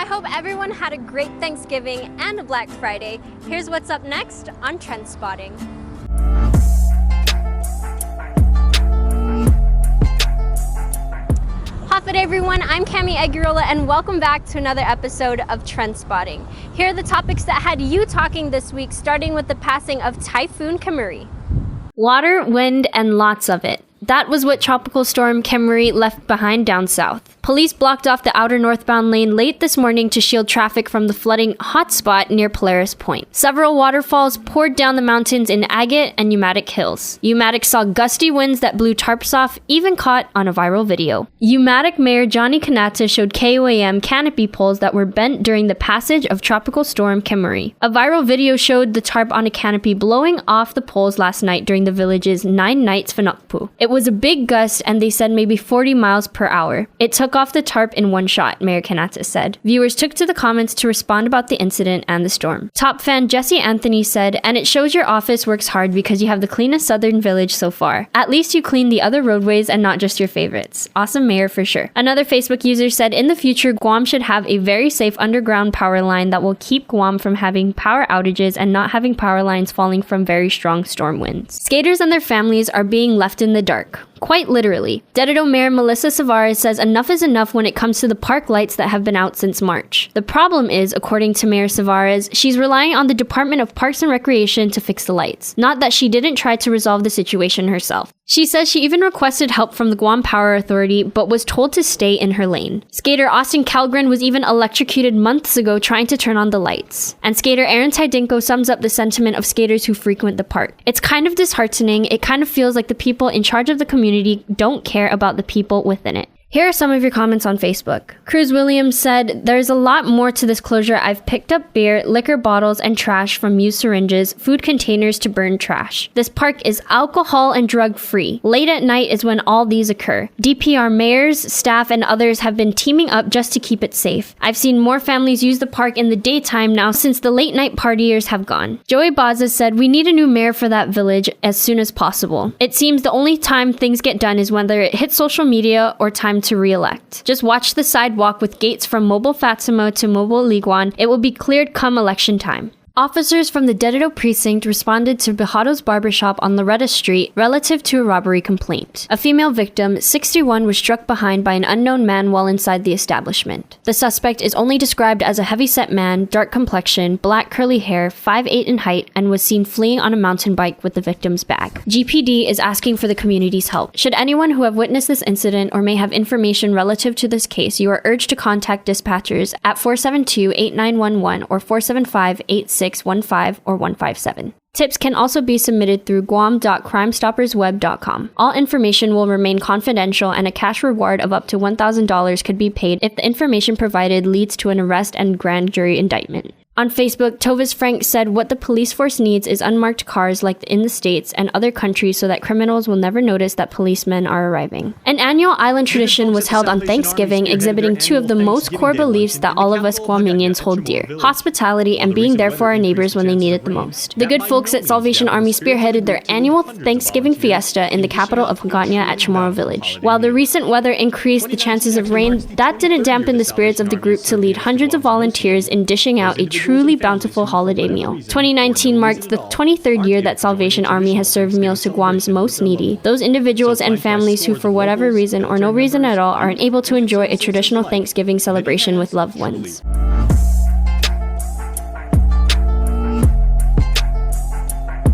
hope everyone had a great Thanksgiving and a Black Friday. Here's what's up next on TrendSpotting. How's everyone? I'm Cami Aguirola and welcome back to another episode of TrendSpotting. Here are the topics that had you talking this week, starting with the passing of Typhoon Kamuri. Water, wind, and lots of it. That was what Tropical Storm Kamuri left behind down south. Police blocked off the outer northbound lane late this morning to shield traffic from the flooding hotspot near Polaris Point. Several waterfalls poured down the mountains in Agate and Umatic Hills. Umatic saw gusty winds that blew tarps off, even caught on a viral video. Umatic Mayor Johnny Kanata showed KOAM canopy poles that were bent during the passage of Tropical Storm Kamuri. A viral video showed the tarp on a canopy blowing off the poles last night during the village's 9 Nights Fanokpu. It was a big gust and they said maybe 40 miles per hour. It took off the tarp in one shot, Mayor Kanata said. Viewers took to the comments to respond about the incident and the storm. Top fan Jesse Anthony said, "And it shows your office works hard because you have the cleanest southern village so far. At least you clean the other roadways and not just your favorites. Awesome mayor for sure." Another Facebook user said, "In the future, Guam should have a very safe underground power line that will keep Guam from having power outages and not having power lines falling from very strong storm winds." Skaters and their families are being left in the dark. Quite literally. Dededo Mayor Melissa Savares says enough is enough when it comes to the park lights that have been out since March. The problem is, according to Mayor Savares, she's relying on the Department of Parks and Recreation to fix the lights. Not that she didn't try to resolve the situation herself. She says she even requested help from the Guam Power Authority, but was told to stay in her lane. Skater Austin Calgren was even electrocuted months ago trying to turn on the lights. And skater Aaron Tydinko sums up the sentiment of skaters who frequent the park. "It's kind of disheartening. It kind of feels like the people in charge of the community don't care about the people within it." Here are some of your comments on Facebook. Cruz Williams said, "There's a lot more to this closure. I've picked up beer, liquor bottles, and trash from used syringes, food containers to burn trash. This park is alcohol and drug free. Late at night is when all these occur. DPR mayors, staff, and others have been teaming up just to keep it safe. I've seen more families use the park in the daytime now since the late night partiers have gone." Joey Baza said, "We need a new mayor for that village as soon as possible. It seems the only time things get done is whether it hits social media or time to re-elect. Just watch the sidewalk with gates from Mobile Fatsimo to Mobile Liguan. It will be cleared come election time." Officers from the Dededo precinct responded to Bejado's barbershop on Loretta Street relative to a robbery complaint. A female victim, 61, was struck behind by an unknown man while inside the establishment. The suspect is only described as a heavy-set man, dark complexion, black curly hair, 5'8" in height, and was seen fleeing on a mountain bike with the victim's bag. GPD is asking for the community's help. Should anyone who have witnessed this incident or may have information relative to this case, you are urged to contact dispatchers at 472-8911 or 475-8615 or 157. Tips can also be submitted through guam.crimestoppersweb.com. All information will remain confidential and a cash reward of up to $1,000 could be paid if the information provided leads to an arrest and grand jury indictment. On Facebook, Tovis Frank said what the police force needs is unmarked cars like in the States and other countries so that criminals will never notice that policemen are arriving. An annual island tradition was held on Thanksgiving, exhibiting two of the most core beliefs that all of us Guaminians hold dear: hospitality and being there for our neighbors when they need it the most. The good folks at Salvation Army spearheaded their annual Thanksgiving fiesta in the capital of Hagåtña at Chamorro Village. While the recent weather increased the chances of rain, that didn't dampen the spirits of the group to lead hundreds of volunteers in dishing out a truly bountiful holiday meal. 2019 marked the 23rd year that Salvation Army has served meals to Guam's most needy, those individuals and families who for whatever reason or no reason at all are unable to enjoy a traditional Thanksgiving celebration with loved ones.